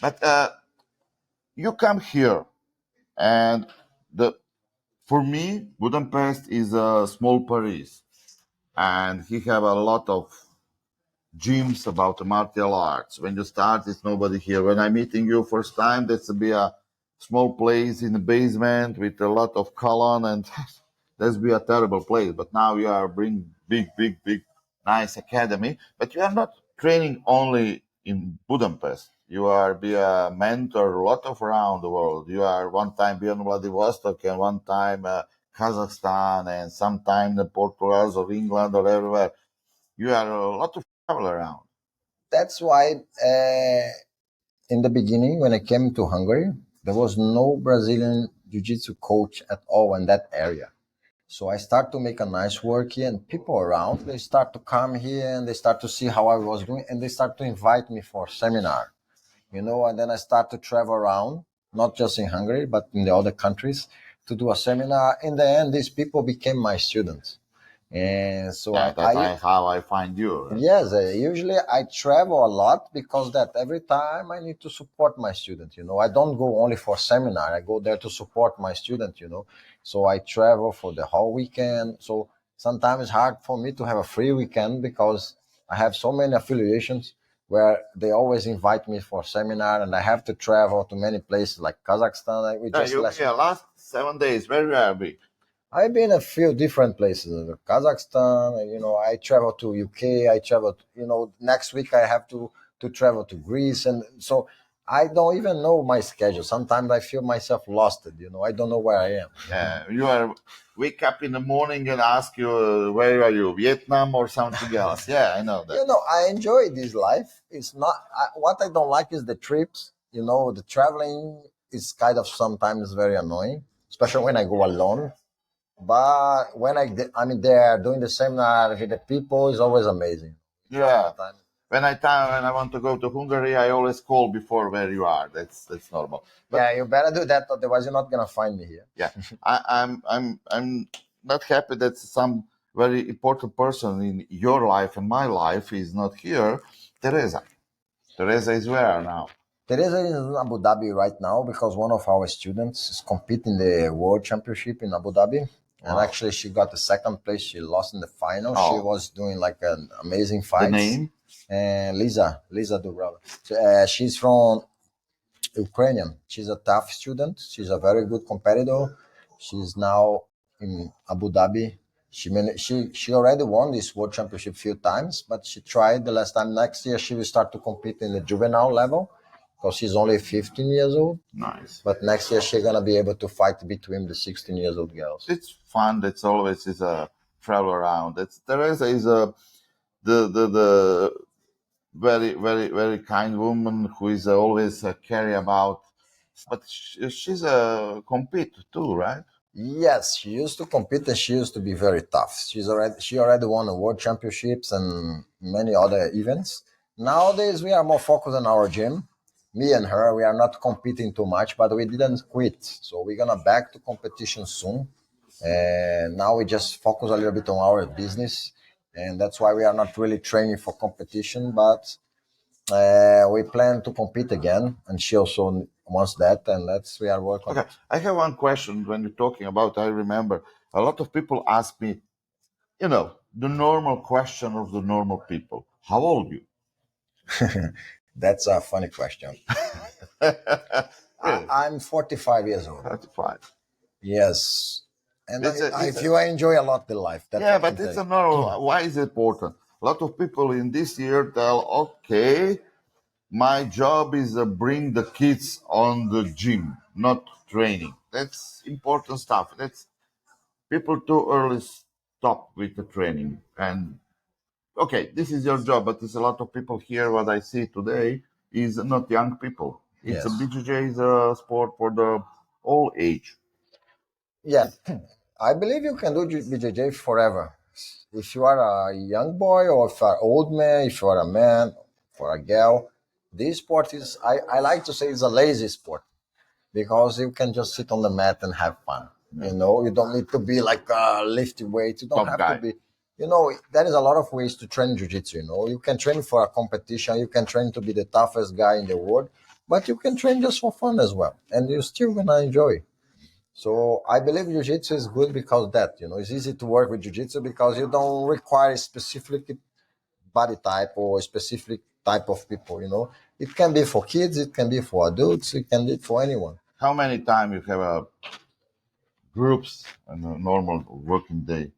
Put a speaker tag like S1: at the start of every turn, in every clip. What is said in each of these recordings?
S1: But you come here, and for me, Budapest is a small Paris, and he have a lot of gyms about the martial arts. When you start, it's nobody here. When I'm meeting you first time, that's be a small place in the basement with a lot of column, and that's be a terrible place. But now you are bring big, nice academy. But you are not training only in Budapest. You are be a mentor a lot of around the world. You are one time beyond Vladivostok and one time Kazakhstan and sometime the Portugal or England or everywhere. You are a lot of travel around.
S2: That's why in the beginning, when I came to Hungary, there was no Brazilian Jiu-Jitsu coach at all in that area. So I start to make a nice work here, and people around, they start to come here and they start to see how I was doing, and they start to invite me for seminar, and then I start to travel around, not just in Hungary, but in the other countries to do a seminar. In the end, these people became my students. And so
S1: how I find you. Right?
S2: Yes, usually I travel a lot because that every time I need to support my student. I don't go only for seminar. I go there to support my student. So I travel for the whole weekend. So sometimes it's hard for me to have a free weekend because I have so many affiliations where they always invite me for seminar, and I have to travel to many places like Kazakhstan.
S1: Last 7 days, where have you been?
S2: I've been a few different places. Kazakhstan, I travel to UK, I travel, next week I have to travel to Greece. And so I don't even know my schedule. Sometimes I feel myself lost, I don't know where I am.
S1: Yeah, you are wake up in the morning and ask you, where are you, Vietnam or something else? Yeah, I know that.
S2: I enjoy this life. It's not, what I don't like is the trips, the traveling is kind of sometimes very annoying, especially when I go alone. But when I'm there doing the seminar with the people, it's always amazing.
S1: Yeah. When I want to go to Hungary, I always call before where you are. That's normal.
S2: But yeah, you better do that, otherwise you're not gonna find me here.
S1: Yeah, I'm not happy that some very important person in your life and my life is not here. Teresa is where now?
S2: Teresa is in Abu Dhabi right now because one of our students is competing in the World Championship in Abu Dhabi. And actually, she got the second place. She lost in the final. She was doing like an amazing fight.
S1: The name?
S2: Lisa Dubravko. She's from Ukrainian. She's a tough student. She's a very good competitor. She's now in Abu Dhabi. She already won this World Championship a few times, but she tried the last time. Next year, she will start to compete in the juvenile level because she's only 15 years old.
S1: Nice.
S2: But next year she's gonna be able to fight between the 16 years old girls.
S1: It's fun. That's always is a travel around. Teresa is the very kind woman who is always care about. But she's a compete too, right?
S2: Yes, she used to compete and she used to be very tough. She already won the World Championships and many other events. Nowadays we are more focused on our gym. Me and her, we are not competing too much, but we didn't quit. So we're gonna back to competition soon. And now we just focus a little bit on our business. And that's why we are not really training for competition, but we plan to compete again. And she also wants that, and we are working on it.
S1: I have one question when you're talking about, I remember a lot of people ask me, the normal question of the normal people. How old are you?
S2: That's a funny question. I'm 45 years old.
S1: 45.
S2: Yes. And I feel I enjoy a lot the life.
S1: But it's a normal. Why is it important? A lot of people in this year tell, okay, my job is to bring the kids on the gym, not training. That's important stuff. That's people too early stop with the training. And okay, this is your job, but there's a lot of people here. What I see today is not young people. It's a BJJ is a sport for the all age.
S2: Yeah, I believe you can do BJJ forever. If you are a young boy or if you are an old man, if you are a man or a girl, this sport is, I like to say, it's a lazy sport because you can just sit on the mat and have fun. You don't need to be like lifting weights. You don't have to be. there is a lot of ways to train jiu-jitsu. You can train for a competition, you can train to be the toughest guy in the world, but you can train just for fun as well, and you're still gonna enjoy. So I believe jiu-jitsu is good because that, it's easy to work with jiu-jitsu because you don't require a specific body type or a specific type of people. It can be for kids, it can be for adults, it can be for anyone.
S1: How many times you have groups on a normal working day?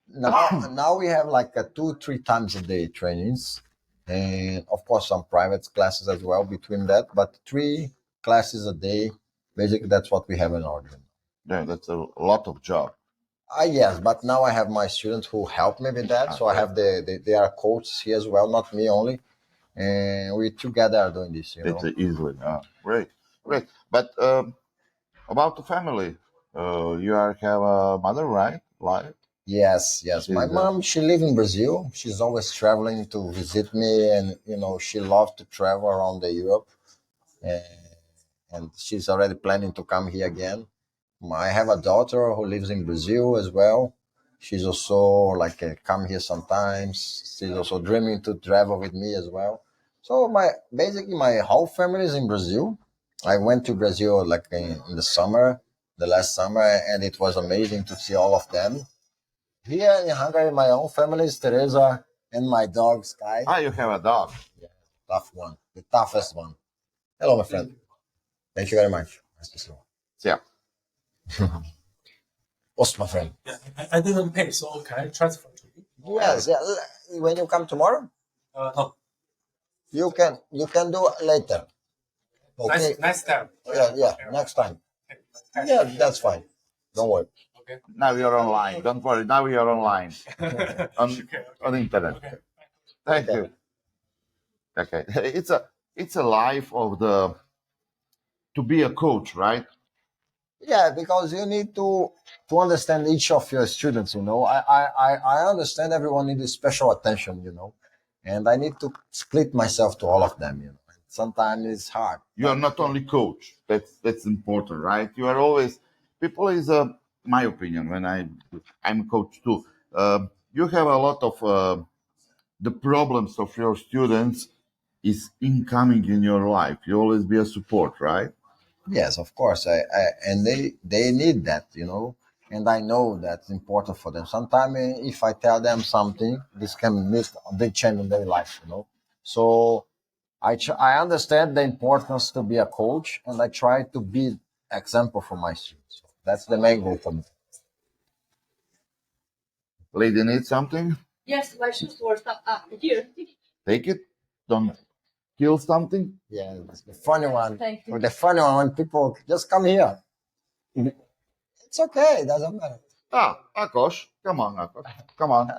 S2: Now we have like 2-3 times a day trainings, and of course some private classes as well between that, but 3 classes a day, basically that's what we have in our gym.
S1: Yeah, that's a lot of job.
S2: Yes, but now I have my students who help me with that, so I have they are coaches here as well, not me only, and we together are doing this.
S1: It's easily. Great. But about the family, you have a mother, right? Like,
S2: Yes. My mom, she lives in Brazil. She's always traveling to visit me, and she loves to travel around the Europe, and she's already planning to come here again. I have a daughter who lives in Brazil as well. She's also like come here sometimes. She's also dreaming to travel with me as well. So basically my whole family is in Brazil. I went to Brazil like in the summer, the last summer, and it was amazing to see all of them. Here in Hungary, my own family is Teresa and my dog Sky.
S1: you have a dog.
S2: Yeah, tough one, the toughest one. Hello, my friend. Thank you very much. Nice to see you.
S1: Yeah.
S2: What's my friend?
S3: Yeah, I didn't pay, so can I transfer to you?
S2: Yes, yeah. When you come tomorrow,
S3: No.
S2: you can do later. Okay.
S3: Nice time.
S2: Yeah. Next time. Yeah, that's fine. Don't worry.
S3: Okay.
S1: Now you're online. Don't worry. Now you're online on internet.
S3: Okay.
S1: Thank you. Okay, it's a life of to be a coach, right?
S2: Yeah, because you need to understand each of your students. I understand everyone needs special attention. And I need to split myself to all of them. Sometimes it's hard.
S1: You are not only coach. That's important, right? You are always people is my opinion when I'm a coach too. You have a lot of the problems of your students is incoming in your life. You always be a support, right?
S2: Yes, of course. And they need that. And I know that's important for them. Sometimes if I tell them something, this can make a big change in their life. So I understand the importance to be a coach, and I try to be example for my students. So that's the main goal for me.
S1: Lady need something?
S4: Yes, my shoes were stuck here.
S1: Take it. Don't kill something.
S2: Yeah, it's the funny one.
S4: Thank you.
S2: Or the funny one when people just come here. It's okay, it doesn't matter.
S1: Akos, come on, Akos, come on.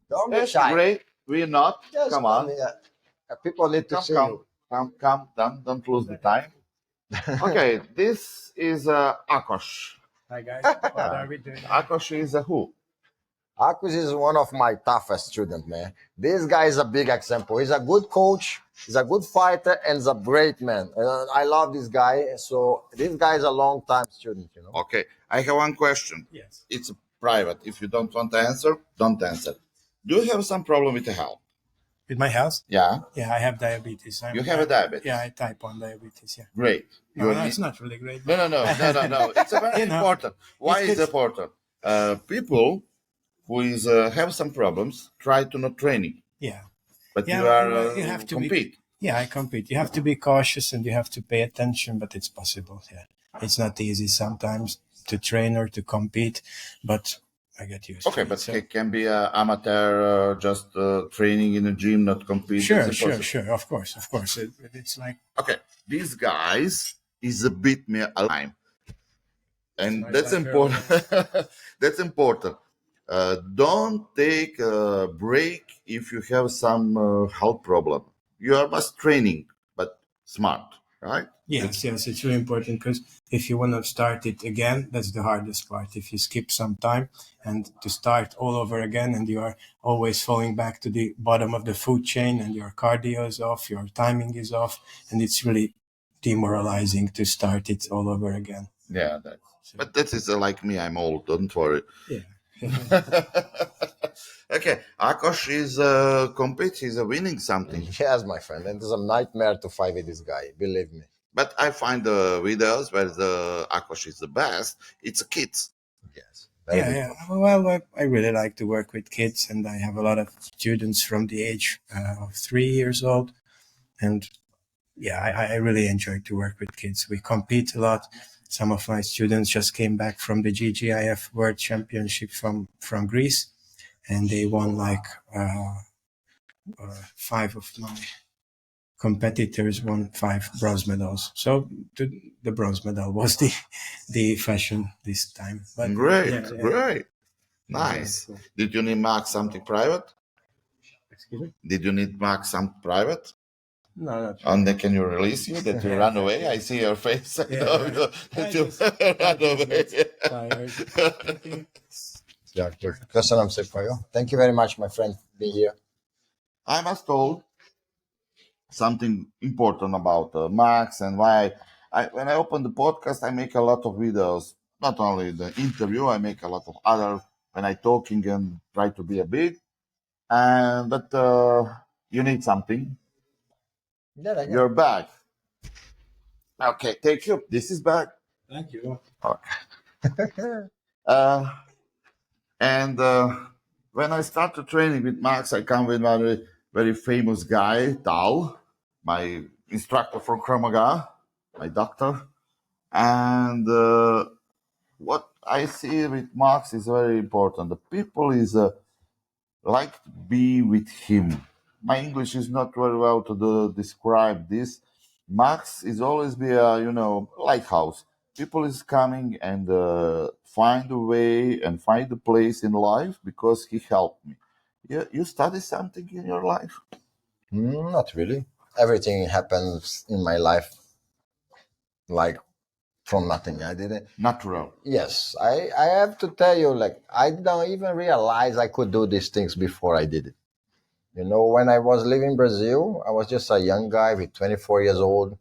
S2: Don't be
S1: That's
S2: shy.
S1: great. We're not.
S2: Just
S1: Come on.
S2: here. People need to see you.
S1: Come. Don't lose the time. Okay, this is Akos.
S3: Hi guys, what are we doing?
S1: Akos is a who?
S2: Akus is one of my toughest students, man. This guy is a big example. He's a good coach, he's a good fighter, and he's a great man. I love this guy. So this guy is a long-time student,
S1: Okay, I have one question.
S3: Yes.
S1: It's private. If you don't want to answer, don't answer. Do you have some problem with the health?
S3: With my health?
S1: Yeah,
S3: Yeah, I have diabetes.
S1: you have a diabetes.
S3: Yeah, I type 1 diabetes, yeah.
S1: Great.
S3: No, it's not really great.
S1: No. It's a very important. Why is it
S3: it's-
S1: important? People who have some problems try to not training,
S3: Yeah.
S1: but
S3: Yeah,
S1: you are
S3: you have to
S1: compete.
S3: Yeah, I compete. You have to be cautious and you have to pay attention, but it's possible. Yeah. It's not easy sometimes to train or to compete, but I get used
S1: Okay,
S3: to
S1: but
S3: it. So,
S1: it can be an amateur, just training in a gym, not compete.
S3: sure.
S1: It's impossible.
S3: Of course. It's like,
S1: Okay, these guys is a bit more alive, and
S3: Nice
S1: that's
S3: like
S1: important. That's important. Don't take a break if you have some health problem. You are just training, but smart, right?
S3: yes, it's really important because if you want to start it again, that's the hardest part. If you skip some time and to start all over again and you are always falling back to the bottom of the food chain and your cardio is off, your timing is off, and it's really demoralizing to start it all over again.
S1: Yeah,
S3: So,
S1: but that is like me. I'm old. Don't worry.
S3: yeah.
S1: Okay, Akash is compete. He's winning something.
S2: Yes, my friend, and it's a nightmare to fight with this guy. Believe me.
S1: But I find the videos where the Akash is the best. It's kids.
S2: Yes. Very
S3: Yeah,
S2: big
S3: yeah. Well, I really like to work with kids, and I have a lot of students from the age of 3 years old. And yeah, I really enjoy to work with kids. We compete a lot. Some of my students just came back from the GGIF World Championship from Greece, and they won like 5 of my competitors won 5 bronze medals. So the bronze medal was the fashion this time. But
S1: Great,
S3: yeah, yeah.
S1: great, nice.
S3: Cool.
S1: Did you need Max something private?
S3: Excuse me?
S1: Did you need Max something private?
S3: No, not
S1: And then can you release you that you ran away? I see your face. I know you- that you ran away.
S3: tired.
S2: Yeah, köszönöm szépen, jó? Thank you very much, my friend, being here.
S1: I must told something important about Max and why when I open the podcast, I make a lot of videos. Not only the interview, I make a lot of other when I talking and try to be a big. And but you need something.
S2: Yeah,
S1: You're back. Okay, take you. This is back.
S3: Thank you.
S1: And when I started training with Max, I come with a very famous guy, Tal, my instructor from Krav Maga, my doctor. And what I see with Max is very important. The people is like to be with him. My English is not very well to describe this. Max is always be a lighthouse. People is coming and find a way and find a place in life because he helped me. You study something in your life?
S2: Not really. Everything happens in my life like from nothing. I didn't.
S1: Natural.
S2: Yes, I have to tell you, like, I don't even realize I could do these things before I did it. You know, when I was living in Brazil, I was just a young guy with 24 years old,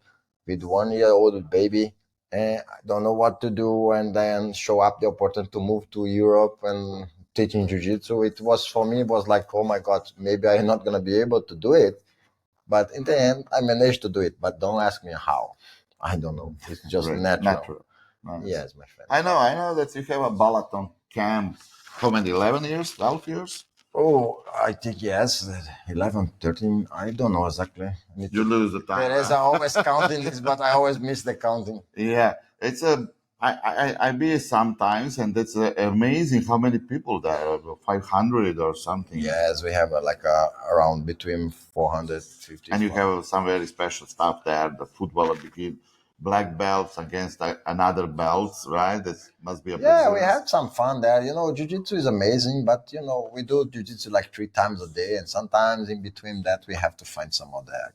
S2: with 1-year-old baby, and I don't know what to do. And then show up the opportunity to move to Europe and teaching jiu-jitsu. It was, for me, it was like, oh my God, maybe I'm not going to be able to do it. But in the end, I managed to do it. But don't ask me how. I don't know. It's just
S1: Great.
S2: natural.
S1: Nice.
S2: Yes, my friend.
S1: I know that you have a Balaton camp. How many? 11 years? 12 years?
S2: Oh, I think yes, 11, 13. I don't know exactly. I need
S1: You
S2: to-
S1: lose the time.
S2: There is always counting this, but I always miss the counting.
S1: Yeah, it's I be sometimes, and it's amazing how many people there, 500 or something.
S2: Yes, we have around between 450.
S1: And you have some very special stuff there. The footballer begin black belts against another belts, right? That must be a
S2: Yeah, we
S1: Brazilian.
S2: had some fun there. You know, jiu-jitsu is amazing, but you know, we do jiu-jitsu like 3 times a day, and sometimes in between that we have to find some other